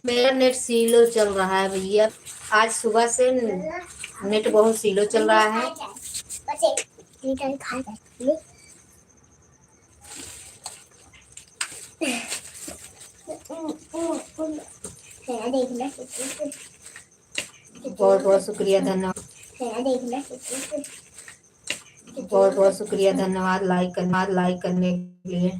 मेरा net slow चल रहा है भैया। आज सुबह से नेट बहुत स्लो चल रहा है। बहुत बहुत शुक्रिया, धन्यवाद। बहुत बहुत शुक्रिया, धन्यवाद लाइक करने के लिए।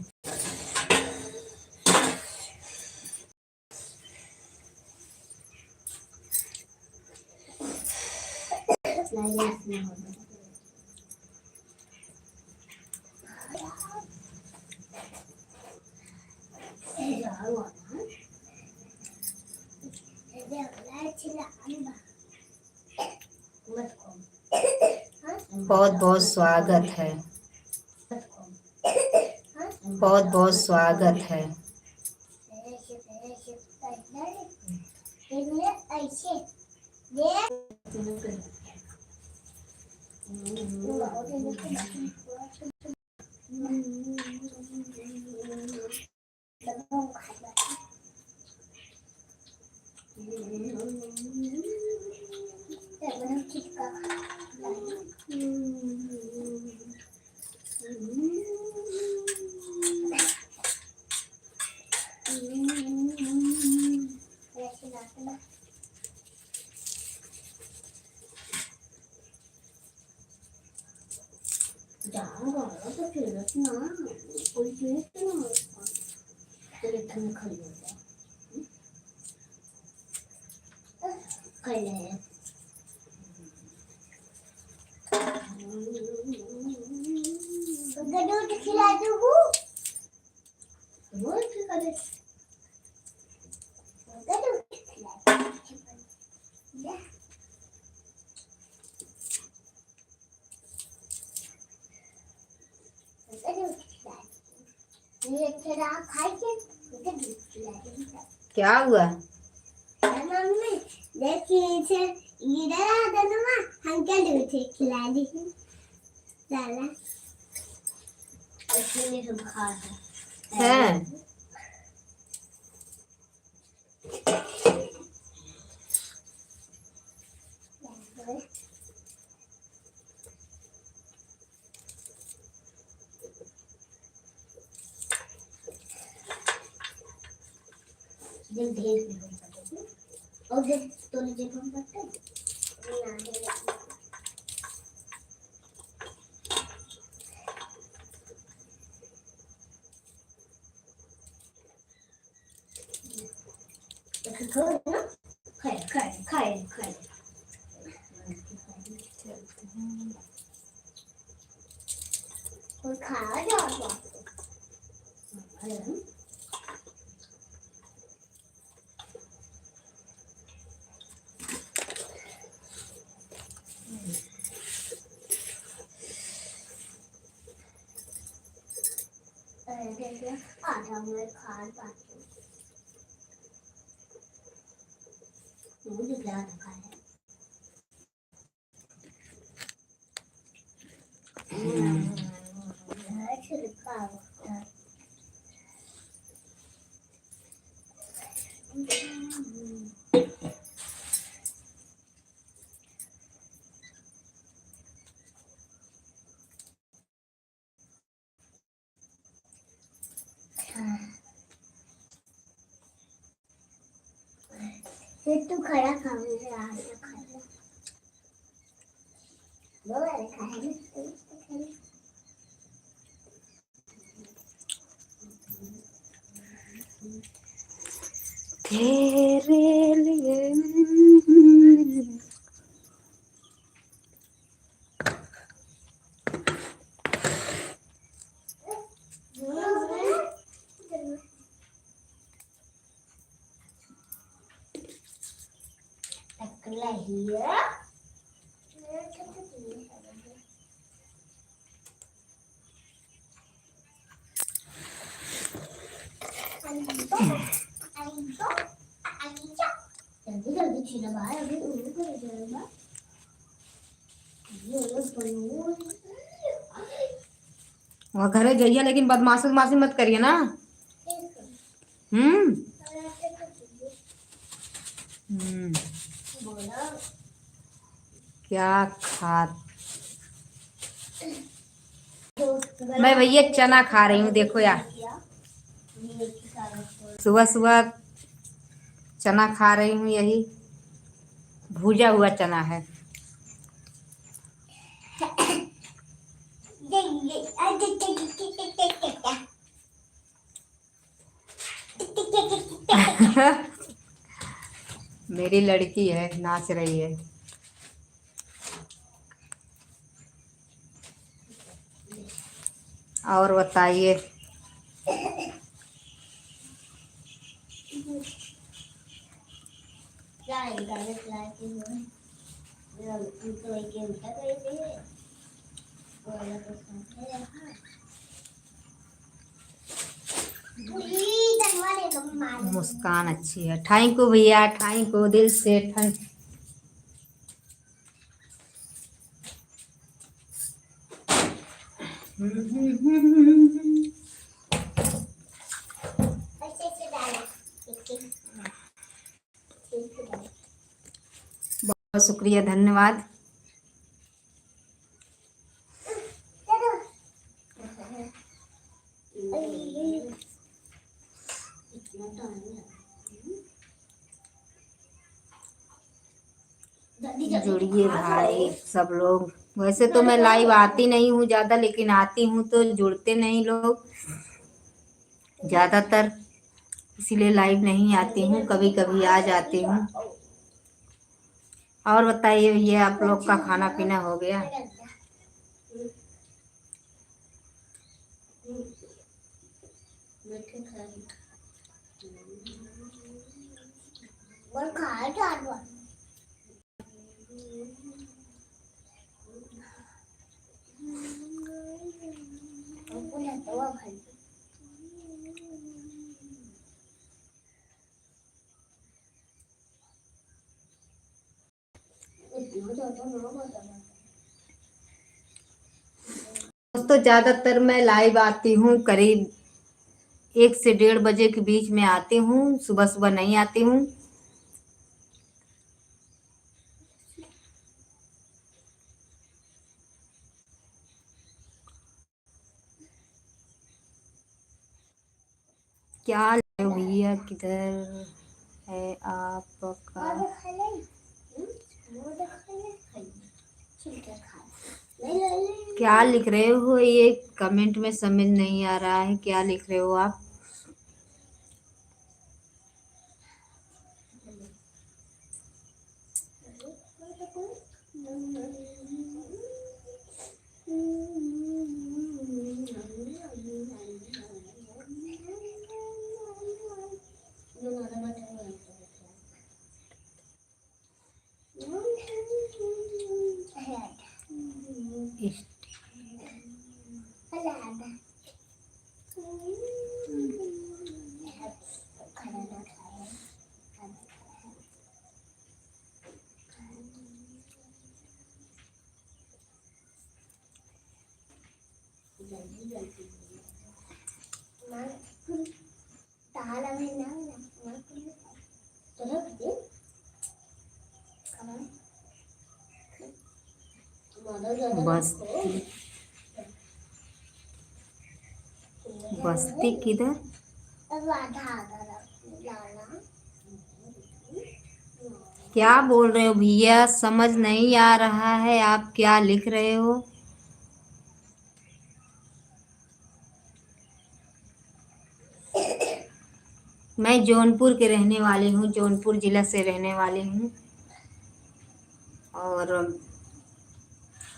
बहुत बहुत स्वागत है, बहुत बहुत स्वागत है। क्या हुआ? है तू खड़ा तेरे लिए वहाँ घरे जाइए, लेकिन बदमाशी उदमाशी मत करिए ना। हम्म हम्म, क्या खा मैं भैया चना खा रही हूँ। देखो यार, सुबह सुबह चना खा रही हूँ। यही भुजा हुआ चना है। मेरी लड़की है, नाच रही है। और बताइए। मुस्कान अच्छी है। थैंक यू भैया, थैंक यू दिल से। थैंक बहुत शुक्रिया, धन्यवाद। जुड़िए भाई सब लोग। वैसे तो मैं लाइव आती नहीं हूँ ज्यादा, लेकिन आती हूँ तो जुड़ते नहीं लोग ज्यादातर, इसीलिए लाइव नहीं आती हूँ। कभी कभी आ जाती हूँ। और बताइए, ये आप लोग का खाना पीना हो गया? दोस्तों ज्यादातर मैं लाइव आती हूँ करीब 1 से 1:30 बजे के बीच में आती हूँ। सुबह सुबह नहीं आती हूँ। क्या भैया, किधर है आपका? क्या लिख रहे हो? ये कमेंट में समझ नहीं आ रहा है, क्या लिख रहे हो आप? बस्ती, बस्ती किधर? क्या बोल रहे हो भैया? समझ नहीं आ रहा है आप क्या लिख रहे हो। मैं जौनपुर के रहने वाली हूँ, जौनपुर जिला से रहने वाली हूँ और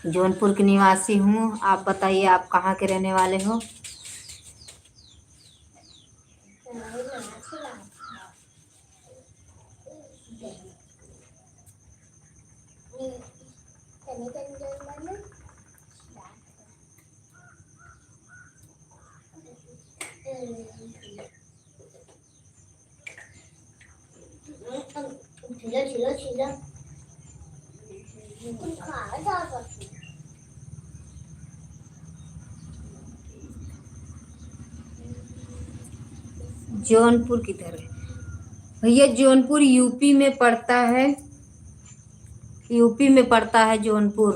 जौनपुर की निवासी हूँ। आप बताइए, आप कहाँ के रहने वाले हो? जौनपुर किधर है भैया? जौनपुर यूपी में पड़ता है, यूपी में पड़ता है जौनपुर।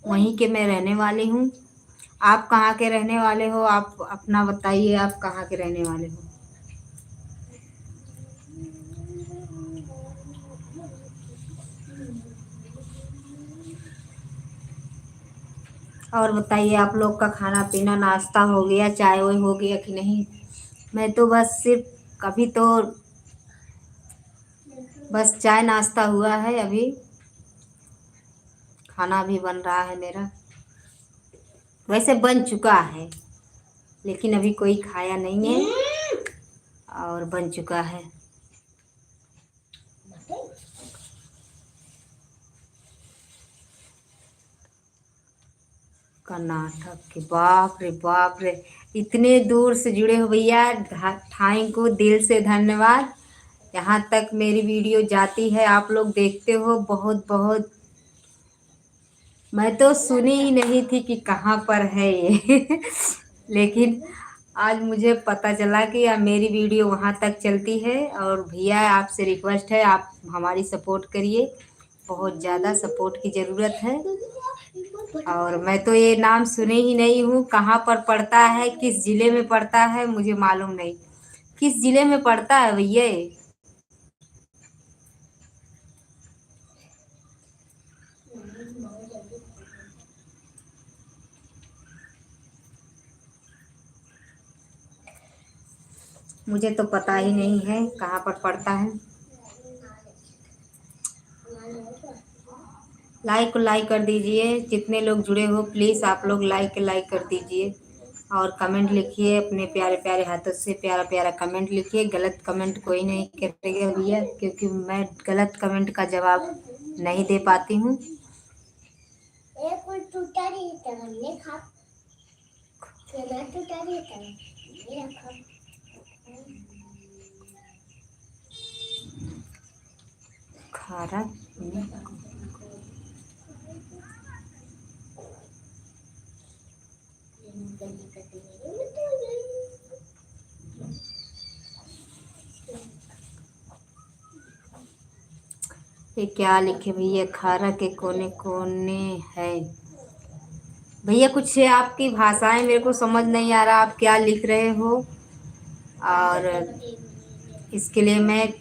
वहीं के मैं रहने वाली हूँ। आप कहाँ के रहने वाले हो? आप अपना बताइए, आप कहाँ के रहने वाले हो? और बताइए, आप लोग का खाना पीना नाश्ता हो गया, चाय वाय हो गया कि नहीं? मैं तो बस सिर्फ कभी तो बस चाय नाश्ता हुआ है, अभी खाना भी बन रहा है मेरा। वैसे बन चुका है लेकिन अभी कोई खाया नहीं है, और बन चुका है। कर्नाटक के, बाप रे बाप रे, इतने दूर से जुड़े हो भैया, ठाई को दिल से धन्यवाद। यहाँ तक मेरी वीडियो जाती है, आप लोग देखते हो, बहुत बहुत। मैं तो सुनी ही नहीं थी कि कहाँ पर है ये लेकिन आज मुझे पता चला कि अब मेरी वीडियो वहाँ तक चलती है। और भैया आपसे रिक्वेस्ट है, आप हमारी सपोर्ट करिए, बहुत ज़्यादा सपोर्ट की ज़रूरत है। और मैं तो ये नाम सुने ही नहीं हूँ, कहाँ पर पड़ता है, किस ज़िले में पड़ता है, मुझे मालूम नहीं। किस ज़िले में पड़ता है भैया? मुझे तो पता ही नहीं है कहाँ पर पड़ता है। लाइक कर दीजिए, जितने लोग जुड़े हो प्लीज़ आप लोग लाइक कर दीजिए। और कमेंट लिखिए, अपने प्यारे प्यारे हाथों से प्यारा प्यारा कमेंट लिखिए। गलत कमेंट कोई नहीं करेगा भैया, क्योंकि मैं गलत कमेंट का जवाब नहीं दे पाती हूँ। खारा ये क्या लिखे भैया? खारा के कोने कोने है भैया। कुछ आपकी भाषाएं मेरे को समझ नहीं आ रहा, आप क्या लिख रहे हो। और इसके लिए मैं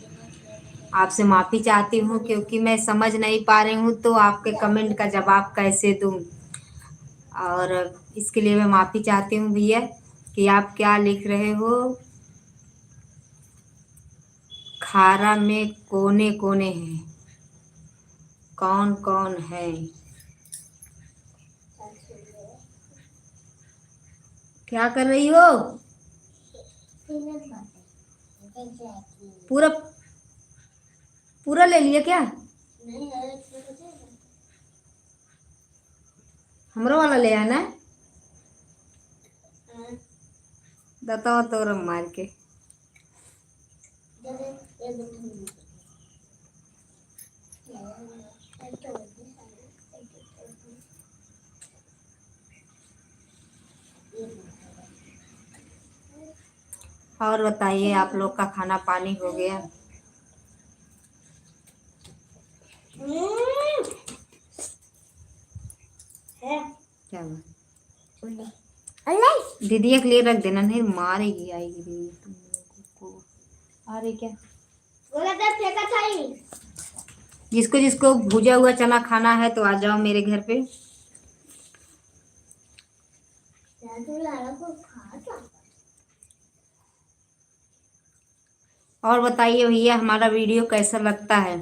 आपसे माफ़ी चाहती हूँ, क्योंकि मैं समझ नहीं पा रही हूँ तो आपके कमेंट का जवाब कैसे दूँ। और इसके लिए मैं माफ़ी चाहती हूँ भैया कि आप क्या लिख रहे हो। खारा में कोने कोने हैं, कौन कौन है? क्या कर रही हो? पूरा पूरा ले लिया क्या? हमरो वाला ले आना है। बताओ तो रम मार के। और बताइए, आप लोग का खाना पानी हो गया? क्या हुआ? दीदी के लिए रख देना, नहीं मारेगी, आएगी दीदी तुम लोगों को। अरे क्या जिसको जिसको भुजा हुआ चना खाना है तो आ जाओ मेरे घर पे। और बताइए भैया, हमारा वीडियो कैसा लगता है?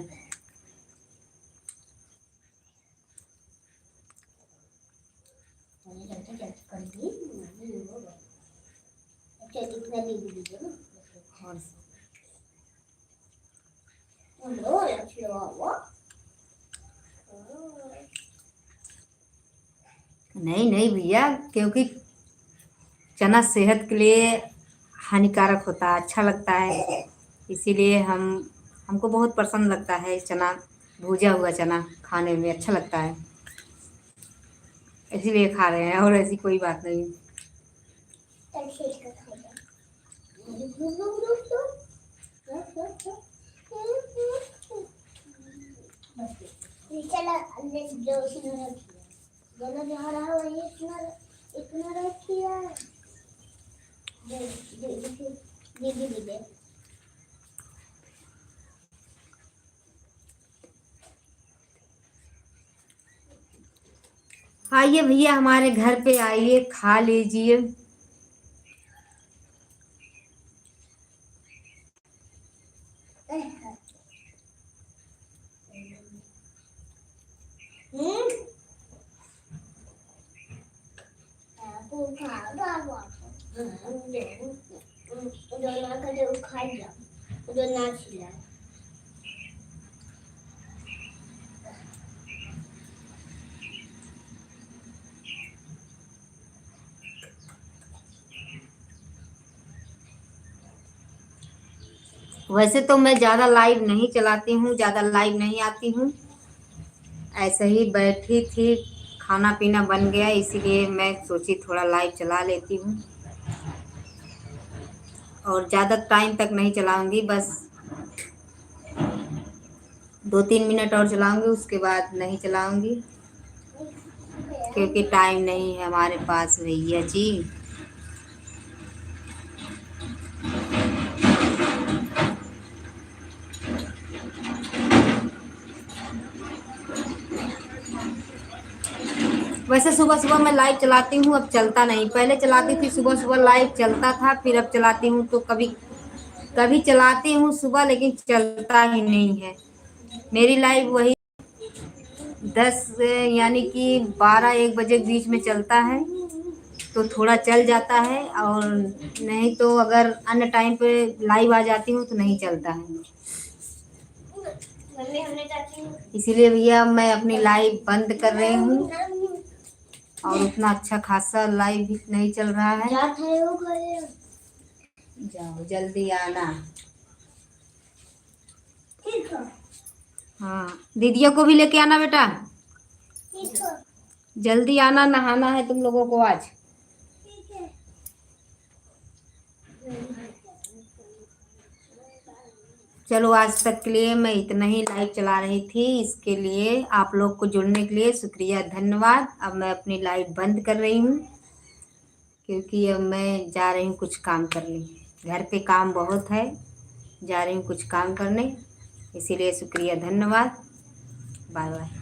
नहीं नहीं भैया, क्योंकि चना सेहत के लिए हानिकारक होता है, अच्छा लगता है, इसीलिए हमको बहुत पसंद लगता है चना, भुजा हुआ चना खाने में अच्छा लगता है, इसीलिए खा रहे हैं, और ऐसी कोई बात नहीं। चला जो उसने रखी है गलत जा रहा है वही इतना इतना रखी है दे आइए भैया हमारे घर पे आइए, खा लीजिए। वैसे तो मैं ज़्यादा लाइव नहीं चलाती हूँ, ज़्यादा लाइव नहीं आती हूँ। ऐसे ही बैठी थी, खाना पीना बन गया, इसीलिए मैं सोची थोड़ा लाइव चला लेती हूँ। और ज़्यादा टाइम तक नहीं चलाऊंगी, बस 2-3 मिनट और चलाऊंगी, उसके बाद नहीं चलाऊंगी, क्योंकि टाइम नहीं है हमारे पास भैया जी। वैसे सुबह सुबह मैं लाइव चलाती हूँ, अब चलता नहीं। पहले चलाती थी सुबह सुबह लाइव चलता था, फिर अब चलाती हूँ तो कभी कभी चलाती हूँ सुबह, लेकिन चलता ही नहीं है। मेरी लाइव वही 10 यानी कि 12-1 बजे के बीच में चलता है, तो थोड़ा चल जाता है, और नहीं तो अगर अन्य टाइम पे लाइव आ जाती हूँ तो नहीं चलता है। इसीलिए भैया मैं अपनी लाइव बंद कर रही हूँ, और उतना अच्छा खासा लाइव भी नहीं चल रहा है। जाओ जल्दी आना। हाँ, दीदियों को भी लेके आना बेटा, जल्दी आना, नहाना है तुम लोगों को आज। चलो आज तक के लिए मैं इतना ही लाइव चला रही थी, इसके लिए आप लोग को जुड़ने के लिए शुक्रिया, धन्यवाद। अब मैं अपनी लाइव बंद कर रही हूँ, क्योंकि अब मैं जा रही हूँ कुछ काम करने। घर पे काम बहुत है, जा रही हूँ कुछ काम करने, इसीलिए शुक्रिया, धन्यवाद, बाय बाय।